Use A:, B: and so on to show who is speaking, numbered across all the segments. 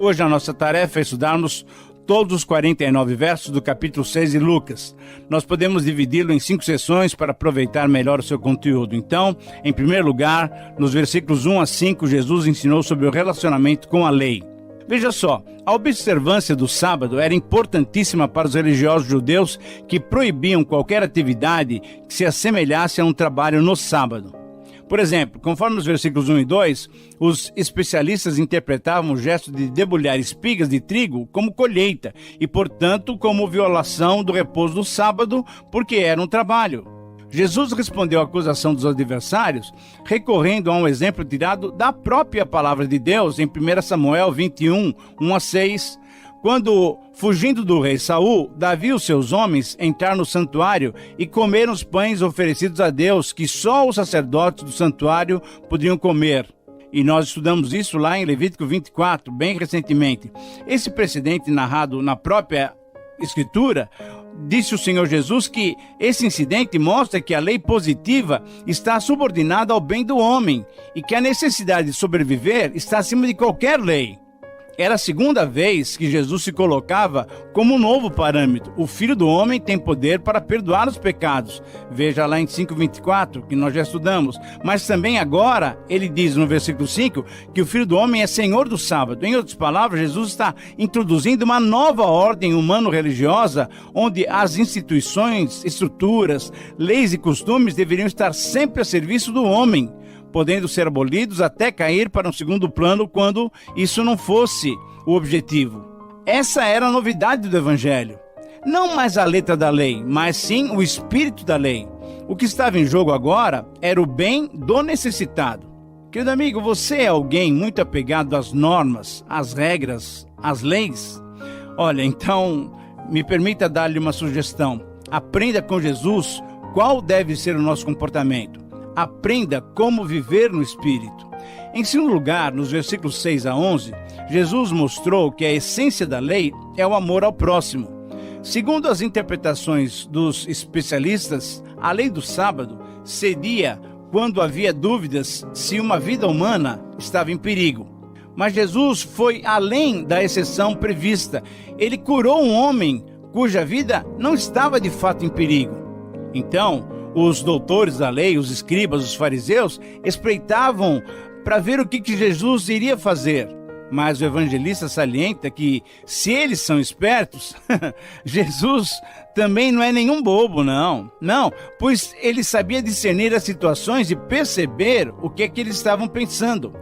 A: Hoje a nossa tarefa é estudarmos todos os 49 versos do capítulo 6 de Lucas. Nós podemos dividi-lo em 5 sessões para aproveitar melhor o seu conteúdo. Então, em primeiro lugar, nos versículos 1 a 5, Jesus ensinou sobre o relacionamento com a lei. Veja só, a observância do sábado era importantíssima para os religiosos judeus que proibiam qualquer atividade que se assemelhasse a um trabalho no sábado. Por exemplo, conforme os versículos 1 e 2, os especialistas interpretavam o gesto de debulhar espigas de trigo como colheita e, portanto, como violação do repouso do sábado, porque era um trabalho. Jesus respondeu à acusação dos adversários, recorrendo a um exemplo tirado da própria palavra de Deus em 1 Samuel 21, 1 a 6, quando, fugindo do rei Saul, Davi e os seus homens entraram no santuário e comeram os pães oferecidos a Deus, que só os sacerdotes do santuário podiam comer. E nós estudamos isso lá em Levítico 24, bem recentemente. Esse precedente narrado na própria Escritura, disse o Senhor Jesus que esse incidente mostra que a lei positiva está subordinada ao bem do homem e que a necessidade de sobreviver está acima de qualquer lei. Era a segunda vez que Jesus se colocava como um novo parâmetro. O Filho do Homem tem poder para perdoar os pecados. Veja lá em 5:24, que nós já estudamos. Mas também agora, ele diz no versículo 5, que o Filho do Homem é Senhor do sábado. Em outras palavras, Jesus está introduzindo uma nova ordem humano-religiosa, onde as instituições, estruturas, leis e costumes deveriam estar sempre a serviço do homem, podendo ser abolidos até cair para um segundo plano quando isso não fosse o objetivo. Essa era a novidade do Evangelho. Não mais a letra da lei, mas sim o espírito da lei. O que estava em jogo agora era o bem do necessitado. Querido amigo, você é alguém muito apegado às normas, às regras, às leis? Olha, então, me permita dar-lhe uma sugestão. Aprenda com Jesus qual deve ser o nosso comportamento. Aprenda como viver no Espírito. Em segundo lugar, nos versículos 6 a 11, Jesus mostrou que a essência da lei é o amor ao próximo. Segundo as interpretações dos especialistas, a lei do sábado cedia quando havia dúvidas se uma vida humana estava em perigo. Mas Jesus foi além da exceção prevista. Ele curou um homem cuja vida não estava de fato em perigo. Então, os doutores da lei, os escribas, os fariseus, espreitavam para ver o que Jesus iria fazer. Mas o evangelista salienta que, se eles são espertos, Jesus também não é nenhum bobo, não. Não, pois ele sabia discernir as situações e perceber o que é que eles estavam pensando.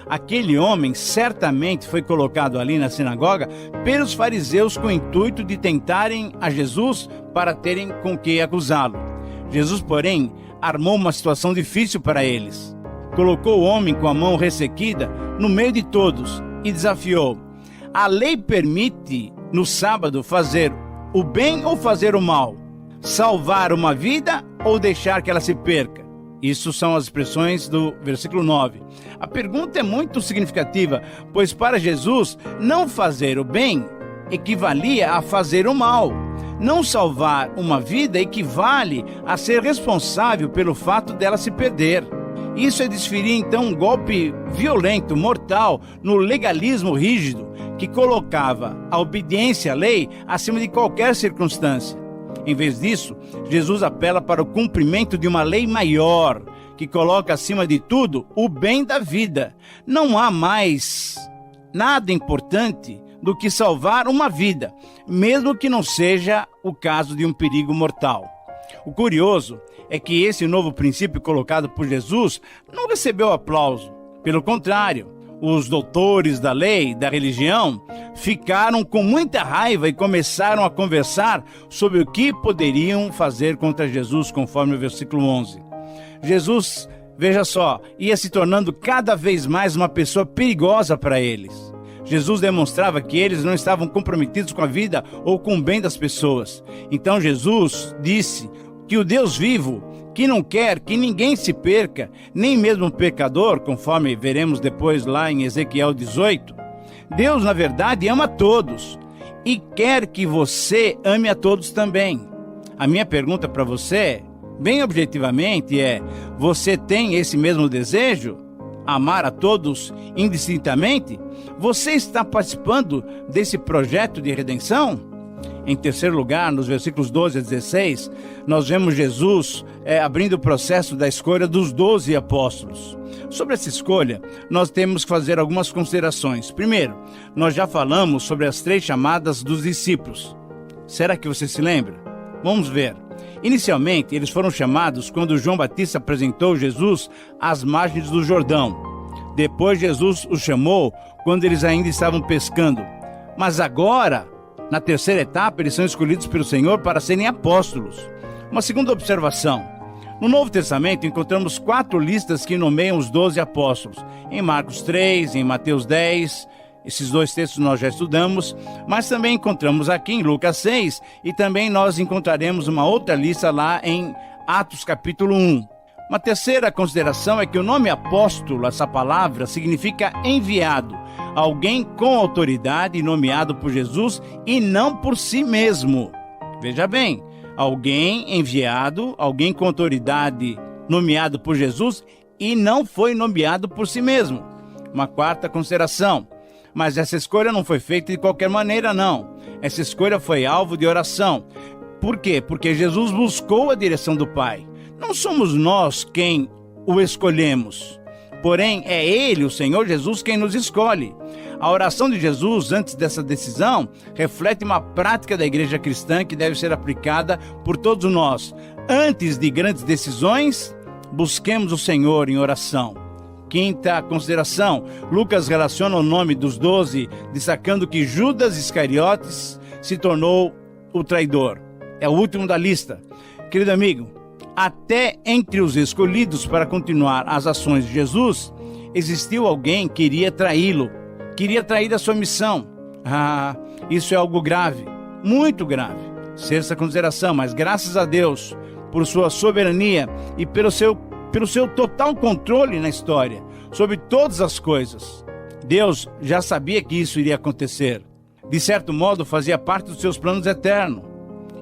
A: Aquele homem certamente foi colocado ali na sinagoga pelos fariseus com o intuito de tentarem a Jesus para terem com que acusá-lo. Jesus, porém, armou uma situação difícil para eles. Colocou o homem com a mão ressequida no meio de todos e desafiou: a lei permite no sábado fazer o bem ou fazer o mal? Salvar uma vida ou deixar que ela se perca? Isso são as expressões do versículo 9. A pergunta é muito significativa, pois para Jesus, não fazer o bem equivalia a fazer o mal. Não salvar uma vida equivale a ser responsável pelo fato dela se perder. Isso é desferir então um golpe violento, mortal, no legalismo rígido, que colocava a obediência à lei acima de qualquer circunstância. Em vez disso, Jesus apela para o cumprimento de uma lei maior, que coloca acima de tudo o bem da vida. Não há mais nada importante do que salvar uma vida, mesmo que não seja o caso de um perigo mortal. O curioso é que esse novo princípio colocado por Jesus não recebeu aplauso. Pelo contrário, os doutores da lei, da religião, ficaram com muita raiva e começaram a conversar sobre o que poderiam fazer contra Jesus, conforme o versículo 11. Jesus, veja só, ia se tornando cada vez mais uma pessoa perigosa para eles. Jesus demonstrava que eles não estavam comprometidos com a vida ou com o bem das pessoas. Então Jesus disse que o Deus vivo, que não quer que ninguém se perca, nem mesmo o pecador, conforme veremos depois lá em Ezequiel 18, Deus, na verdade, ama todos e quer que você ame a todos também. A minha pergunta para você, bem objetivamente, é: você tem esse mesmo desejo? amar a todos indistintamente? Você está participando desse projeto de redenção? Em terceiro lugar, nos versículos 12 a 16, nós vemos Jesus abrindo o processo da escolha dos 12 apóstolos. Sobre essa escolha, nós temos que fazer algumas considerações. Primeiro, nós já falamos sobre as 3 chamadas dos discípulos. Será que você se lembra? Vamos ver. Inicialmente, eles foram chamados quando João Batista apresentou Jesus às margens do Jordão. Depois, Jesus os chamou quando eles ainda estavam pescando. Mas agora, na terceira etapa, eles são escolhidos pelo Senhor para serem apóstolos. Uma segunda observação. No Novo Testamento, encontramos 4 listas que nomeiam os 12 apóstolos. Em Marcos 3, em Mateus 10, esses 2 textos nós já estudamos, mas também encontramos aqui em Lucas 6, e também nós encontraremos uma outra lista lá em Atos capítulo 1. Uma terceira consideração é que o nome apóstolo, essa palavra, significa enviado, alguém com autoridade nomeado por Jesus e não por si mesmo. Veja bem, alguém enviado, alguém com autoridade nomeado por Jesus e não foi nomeado por si mesmo. Uma quarta consideração, mas essa escolha não foi feita de qualquer maneira, não. Essa escolha foi alvo de oração. Por quê? Porque Jesus buscou a direção do Pai. Não somos nós quem o escolhemos, porém é Ele, o Senhor Jesus, quem nos escolhe. A oração de Jesus antes dessa decisão reflete uma prática da igreja cristã que deve ser aplicada por todos nós. Antes de grandes decisões, busquemos o Senhor em oração. Quinta consideração, Lucas relaciona o nome dos 12, destacando que Judas Iscariotes se tornou o traidor. É o último da lista. Querido amigo, até entre os escolhidos para continuar as ações de Jesus, existiu alguém que iria traí-lo, queria trair a sua missão. Isso é algo grave, muito grave. Sexta consideração, mas graças a Deus, por sua soberania e pelo seu total controle na história, sobre todas as coisas, Deus já sabia que isso iria acontecer. De certo modo, fazia parte dos seus planos eternos.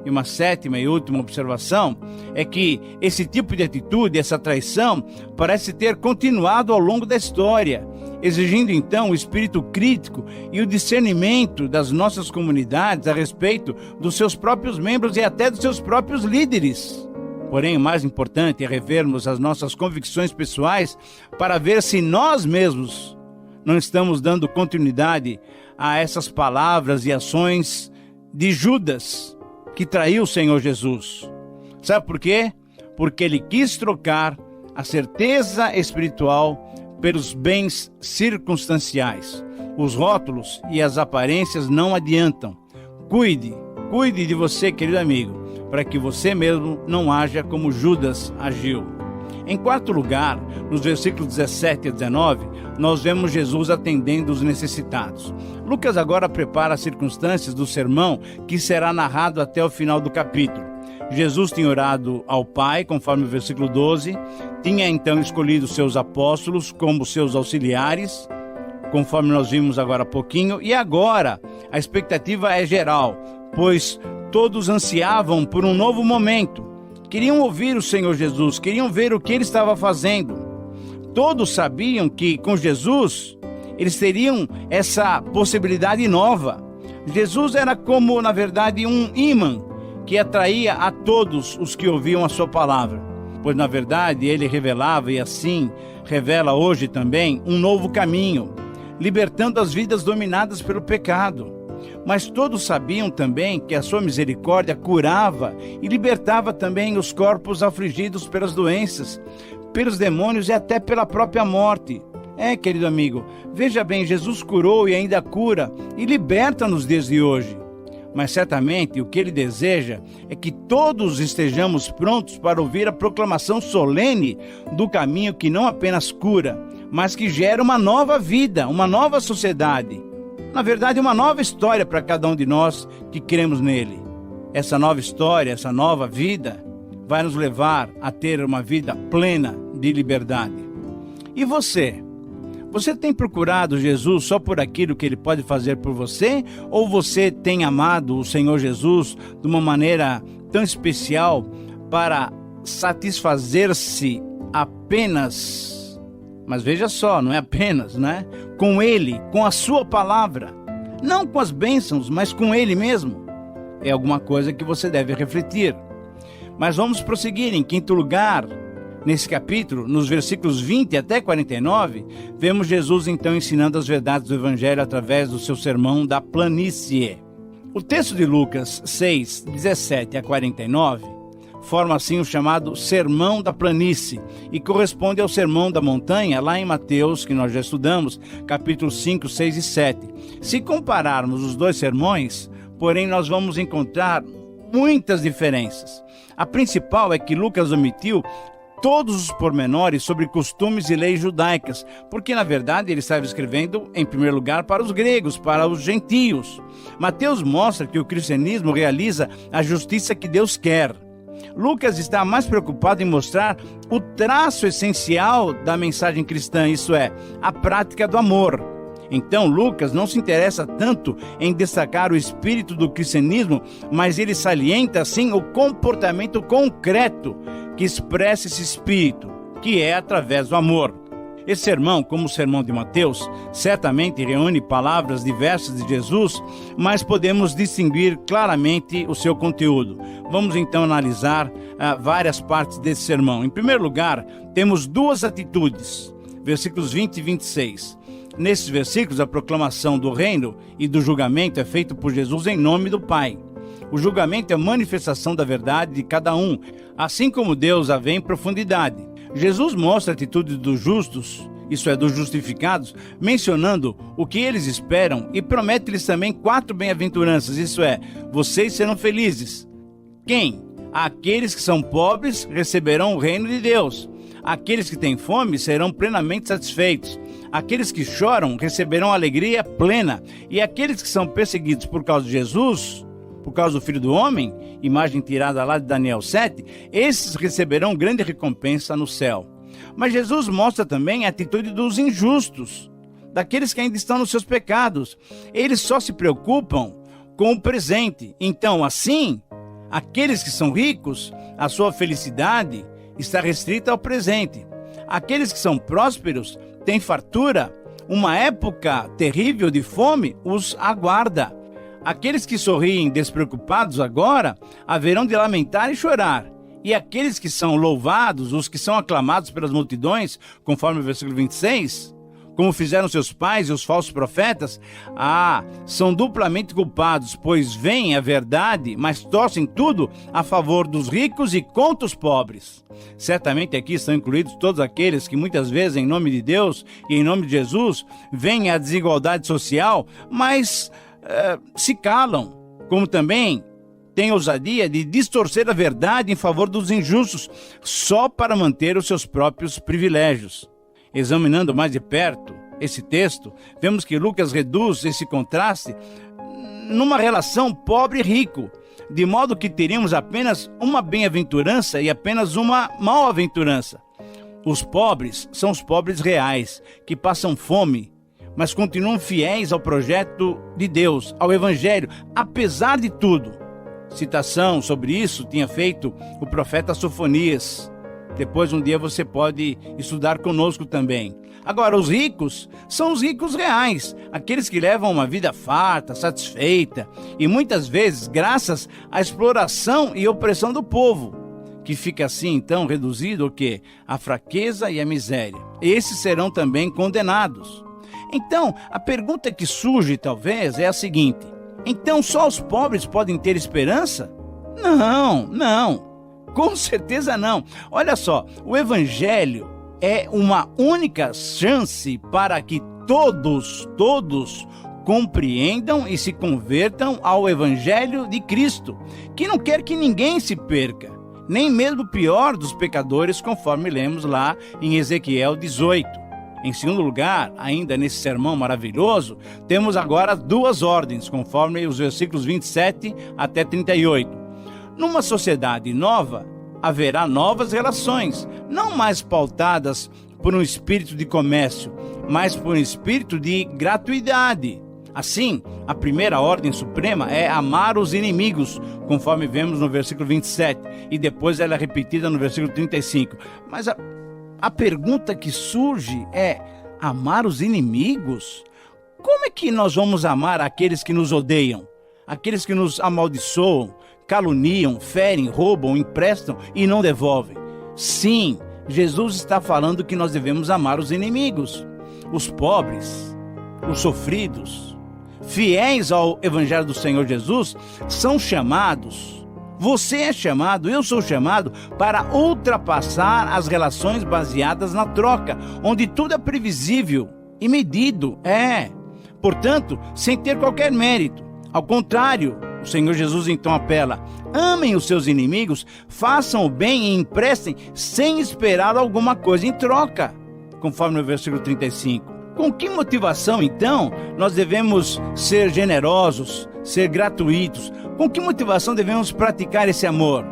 A: E uma sétima e última observação é que esse tipo de atitude, essa traição, parece ter continuado ao longo da história, exigindo então o espírito crítico e o discernimento das nossas comunidades a respeito dos seus próprios membros e até dos seus próprios líderes. Porém, o mais importante é revermos as nossas convicções pessoais para ver se nós mesmos não estamos dando continuidade a essas palavras e ações de Judas, que traiu o Senhor Jesus. Sabe por quê? Porque ele quis trocar a certeza espiritual pelos bens circunstanciais. Os rótulos e as aparências não adiantam. Cuide de você, querido amigo, para que você mesmo não haja como Judas agiu. Em quarto lugar, nos versículos 17 a 19, nós vemos Jesus atendendo os necessitados. Lucas agora prepara as circunstâncias do sermão que será narrado até o final do capítulo. Jesus tinha orado ao Pai, conforme o versículo 12, tinha então escolhido seus apóstolos como seus auxiliares, conforme nós vimos agora há pouquinho, e agora a expectativa é geral, pois todos ansiavam por um novo momento. Queriam ouvir o Senhor Jesus, queriam ver o que ele estava fazendo. Todos sabiam que com Jesus eles teriam essa possibilidade nova. Jesus era como, na verdade, um ímã que atraía a todos os que ouviam a sua palavra. Pois, na verdade, ele revelava, e assim revela hoje também, um novo caminho, libertando as vidas dominadas pelo pecado. Mas todos sabiam também que a sua misericórdia curava e libertava também os corpos afligidos pelas doenças, pelos demônios e até pela própria morte. Querido amigo, veja bem, Jesus curou e ainda cura e liberta nos dias de hoje. Mas certamente o que ele deseja é que todos estejamos prontos para ouvir a proclamação solene do caminho que não apenas cura, mas que gera uma nova vida, uma nova sociedade. Na verdade, uma nova história para cada um de nós que cremos nele. Essa nova história, essa nova vida, vai nos levar a ter uma vida plena de liberdade. E você? Você tem procurado Jesus só por aquilo que ele pode fazer por você? Ou você tem amado o Senhor Jesus de uma maneira tão especial para satisfazer-se apenas Mas veja só, não é apenas, né? Com Ele, com a sua palavra. Não com as bênçãos, mas com Ele mesmo. É alguma coisa que você deve refletir. Mas vamos prosseguir. Em quinto lugar, nesse capítulo, nos versículos 20 até 49, vemos Jesus então ensinando as verdades do Evangelho através do seu sermão da planície. O texto de Lucas 6, 17 a 49, forma assim o chamado Sermão da Planície e corresponde ao Sermão da Montanha, lá em Mateus, que nós já estudamos, capítulos 5, 6 e 7. Se compararmos os dois sermões, porém, nós vamos encontrar muitas diferenças. A principal é que Lucas omitiu todos os pormenores sobre costumes e leis judaicas, porque na verdade ele estava escrevendo em primeiro lugar para os gregos, para os gentios. Mateus mostra que o cristianismo realiza a justiça que Deus quer. Lucas está mais preocupado em mostrar o traço essencial da mensagem cristã, isso é, a prática do amor. Então, Lucas não se interessa tanto em destacar o espírito do cristianismo, mas ele salienta, assim, o comportamento concreto que expressa esse espírito, que é através do amor. Esse sermão, como o sermão de Mateus, certamente reúne palavras diversas de Jesus, mas podemos distinguir claramente o seu conteúdo. Vamos então analisar várias partes desse sermão. Em primeiro lugar, temos duas atitudes, versículos 20 e 26. Nesses versículos, a proclamação do reino e do julgamento é feito por Jesus em nome do Pai. O julgamento é a manifestação da verdade de cada um, assim como Deus a vê em profundidade. Jesus mostra a atitude dos justos, isso é, dos justificados, mencionando o que eles esperam e promete-lhes também 4 bem-aventuranças, isso é, vocês serão felizes. Quem? Aqueles que são pobres receberão o reino de Deus. Aqueles que têm fome serão plenamente satisfeitos. Aqueles que choram receberão alegria plena. E aqueles que são perseguidos por causa de Jesus, por causa do Filho do Homem, imagem tirada lá de Daniel 7, esses receberão grande recompensa no céu. Mas Jesus mostra também a atitude dos injustos, daqueles que ainda estão nos seus pecados. Eles só se preocupam com o presente. Então, assim, aqueles que são ricos, a sua felicidade está restrita ao presente. Aqueles que são prósperos têm fartura, uma época terrível de fome os aguarda. Aqueles que sorriem despreocupados agora haverão de lamentar e chorar. E aqueles que são louvados, os que são aclamados pelas multidões, conforme o versículo 26, como fizeram seus pais e os falsos profetas, são duplamente culpados, pois veem a verdade, mas torcem tudo a favor dos ricos e contra os pobres. Certamente aqui estão incluídos todos aqueles que muitas vezes, em nome de Deus e em nome de Jesus, veem a desigualdade social, mas se calam, como também têm ousadia de distorcer a verdade em favor dos injustos, só para manter os seus próprios privilégios. Examinando mais de perto esse texto, vemos que Lucas reduz esse contraste numa relação pobre e rico, de modo que teríamos apenas uma bem-aventurança e apenas uma mal-aventurança. Os pobres são os pobres reais, que passam fome, mas continuam fiéis ao projeto de Deus, ao Evangelho, apesar de tudo. Citação sobre isso tinha feito o profeta Sofonias. Depois, um dia, você pode estudar conosco também. Agora, os ricos são os ricos reais, aqueles que levam uma vida farta, satisfeita, e muitas vezes graças à exploração e opressão do povo, que fica assim, então, reduzido o quê? À fraqueza e à miséria. Esses serão também condenados. Então, a pergunta que surge, talvez, é a seguinte: então só os pobres podem ter esperança? Não. Com certeza não. Olha só, o Evangelho é uma única chance para que todos compreendam e se convertam ao Evangelho de Cristo, que não quer que ninguém se perca, nem mesmo o pior dos pecadores, conforme lemos lá em Ezequiel 18. Em segundo lugar, ainda nesse sermão maravilhoso, temos agora 2 ordens, conforme os versículos 27 até 38. Numa sociedade nova, haverá novas relações, não mais pautadas por um espírito de comércio, mas por um espírito de gratuidade. Assim, a primeira ordem suprema é amar os inimigos, conforme vemos no versículo 27, e depois ela é repetida no versículo 35. Mas a pergunta que surge é: amar os inimigos? Como é que nós vamos amar aqueles que nos odeiam? Aqueles que nos amaldiçoam, caluniam, ferem, roubam, emprestam e não devolvem? Sim, Jesus está falando que nós devemos amar os inimigos, os pobres, os sofridos. Fiéis ao Evangelho do Senhor Jesus são chamados, você é chamado, eu sou chamado para ultrapassar as relações baseadas na troca, onde tudo é previsível e medido, portanto, sem ter qualquer mérito. Ao contrário, o Senhor Jesus então apela: amem os seus inimigos, façam o bem e emprestem sem esperar alguma coisa em troca, conforme o versículo 35. Com que motivação, então, nós devemos ser generosos, ser gratuitos? Com que motivação devemos praticar esse amor?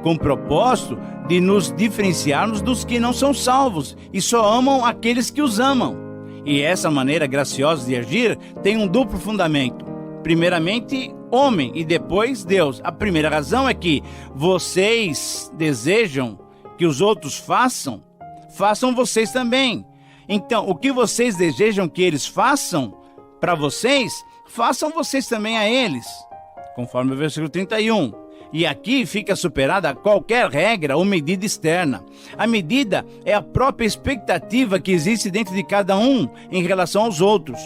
A: Com o propósito de nos diferenciarmos dos que não são salvos e só amam aqueles que os amam. E essa maneira graciosa de agir tem um duplo fundamento. Primeiramente, homem, e depois Deus. A primeira razão é que vocês desejam que os outros façam vocês também. Então, o que vocês desejam que eles façam para vocês, façam vocês também a eles, conforme o versículo 31. E aqui fica superada qualquer regra ou medida externa. A medida é a própria expectativa que existe dentro de cada um em relação aos outros.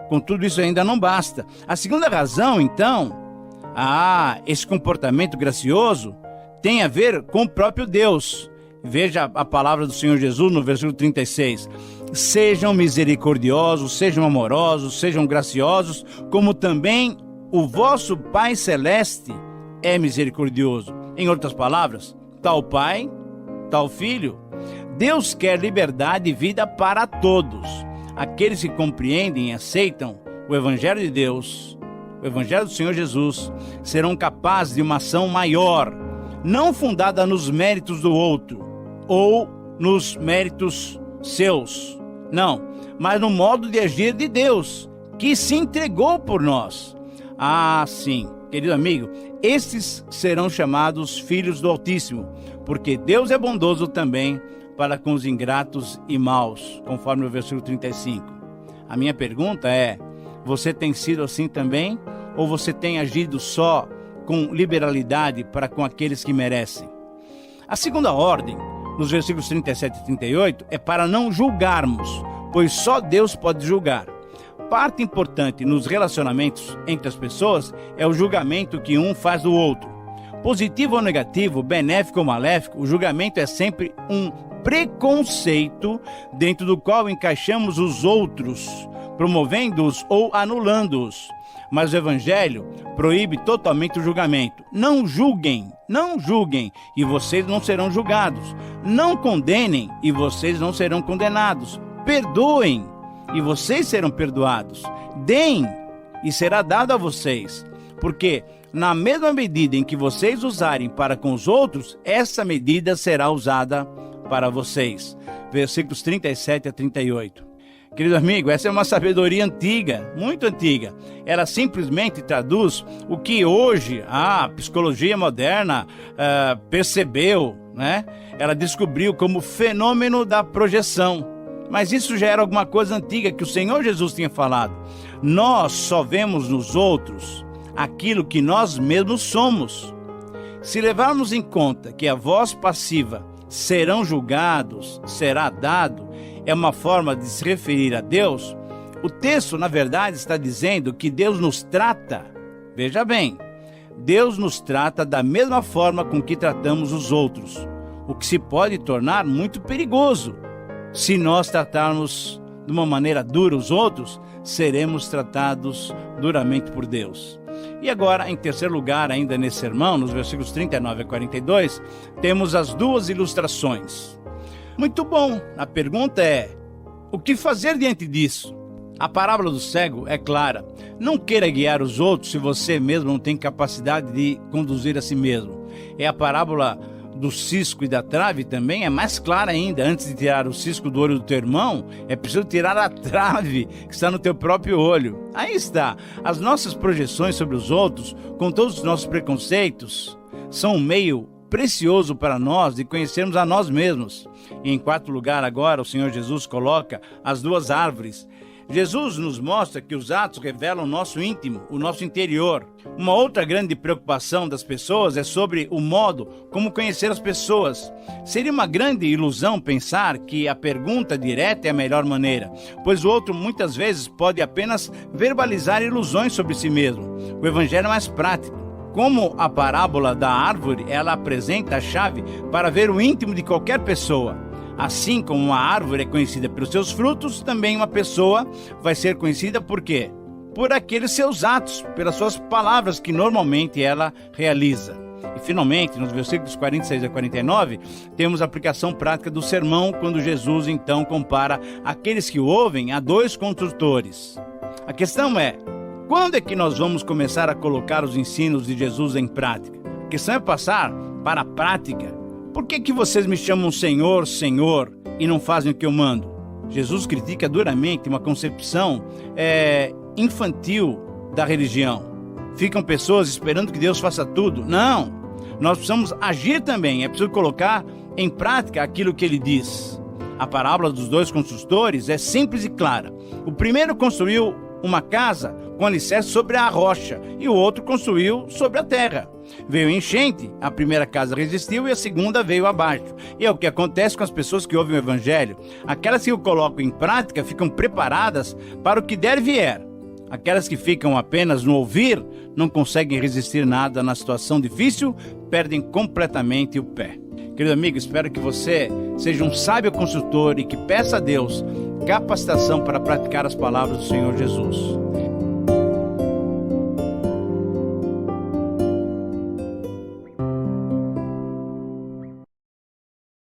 A: Contudo, isso ainda não basta. A segunda razão, então, esse comportamento gracioso tem a ver com o próprio Deus. Veja a palavra do Senhor Jesus no versículo 36. Sejam misericordiosos, sejam amorosos, sejam graciosos, como também o vosso Pai Celeste é misericordioso. Em outras palavras, tal Pai, tal Filho. Deus quer liberdade e vida para todos. Aqueles que compreendem e aceitam o Evangelho de Deus, o Evangelho do Senhor Jesus, serão capazes de uma ação maior, não fundada nos méritos do outro ou nos méritos seus. Não, mas no modo de agir de Deus, que se entregou por nós. Sim, querido amigo, estes serão chamados filhos do Altíssimo, porque Deus é bondoso também para com os ingratos e maus, conforme o versículo 35. A minha pergunta é: você tem sido assim também? Ou você tem agido só com liberalidade para com aqueles que merecem? A segunda ordem, nos versículos 37 e 38, é para não julgarmos, pois só Deus pode julgar. Parte importante nos relacionamentos entre as pessoas é o julgamento que um faz do outro. Positivo ou negativo, benéfico ou maléfico, o julgamento é sempre um preconceito dentro do qual encaixamos os outros, promovendo-os ou anulando-os. Mas o Evangelho proíbe totalmente o julgamento. Não julguem, e vocês não serão julgados. Não condenem, e vocês não serão condenados. Perdoem, e vocês serão perdoados. Deem, e será dado a vocês. Porque na mesma medida em que vocês usarem para com os outros, essa medida será usada para vocês. Versículos 37 a 38. Querido amigo, essa é uma sabedoria antiga, muito antiga. Ela simplesmente traduz o que hoje a psicologia moderna percebeu, né? Ela descobriu como fenômeno da projeção. Mas isso já era alguma coisa antiga que o Senhor Jesus tinha falado. Nós só vemos nos outros aquilo que nós mesmos somos. Se levarmos em conta que a voz passiva serão julgados, será dado, é uma forma de se referir a Deus, o texto, na verdade, está dizendo que Deus nos trata, veja bem, Deus nos trata da mesma forma com que tratamos os outros, o que se pode tornar muito perigoso. Se nós tratarmos de uma maneira dura os outros, seremos tratados duramente por Deus. E agora, em terceiro lugar, ainda nesse sermão, nos versículos 39 a 42, temos as duas ilustrações. Muito bom, a pergunta é: o que fazer diante disso? A parábola do cego é clara. Não queira guiar os outros se você mesmo não tem capacidade de conduzir a si mesmo. É a parábola do cisco e da trave também é mais clara ainda. Antes de tirar o cisco do olho do teu irmão, é preciso tirar a trave que está no teu próprio olho. Aí está. As nossas projeções sobre os outros, com todos os nossos preconceitos, são um meio precioso para nós de conhecermos a nós mesmos. E em quarto lugar, agora, o Senhor Jesus coloca as duas árvores. Jesus nos mostra que os atos revelam o nosso íntimo, o nosso interior. Uma outra grande preocupação das pessoas é sobre o modo como conhecer as pessoas. Seria uma grande ilusão pensar que a pergunta direta é a melhor maneira, pois o outro muitas vezes pode apenas verbalizar ilusões sobre si mesmo. O evangelho é mais prático. Como a parábola da árvore, ela apresenta a chave para ver o íntimo de qualquer pessoa. Assim como uma árvore é conhecida pelos seus frutos, também uma pessoa vai ser conhecida por quê? Por aqueles seus atos, pelas suas palavras que normalmente ela realiza. E finalmente, nos versículos 46 a 49, temos a aplicação prática do sermão, quando Jesus então compara aqueles que o ouvem a dois construtores. A questão é, quando é que nós vamos começar a colocar os ensinos de Jesus em prática? A questão é passar para a prática. Por que vocês me chamam Senhor, Senhor, e não fazem o que eu mando? Jesus critica duramente uma concepção infantil da religião. Ficam pessoas esperando que Deus faça tudo. Não! Nós precisamos agir também. É preciso colocar em prática aquilo que ele diz. A parábola dos dois construtores é simples e clara. O primeiro construiu uma casa com alicerce sobre a rocha e o outro construiu sobre a terra. Veio enchente, a primeira casa resistiu e a segunda veio abaixo. E é o que acontece com as pessoas que ouvem o evangelho. Aquelas que o colocam em prática ficam preparadas para o que der e vier. Aquelas que ficam apenas no ouvir não conseguem resistir nada na situação difícil, perdem completamente o pé. Querido amigo, espero que você seja um sábio construtor e que peça a Deus capacitação para praticar as palavras do Senhor Jesus.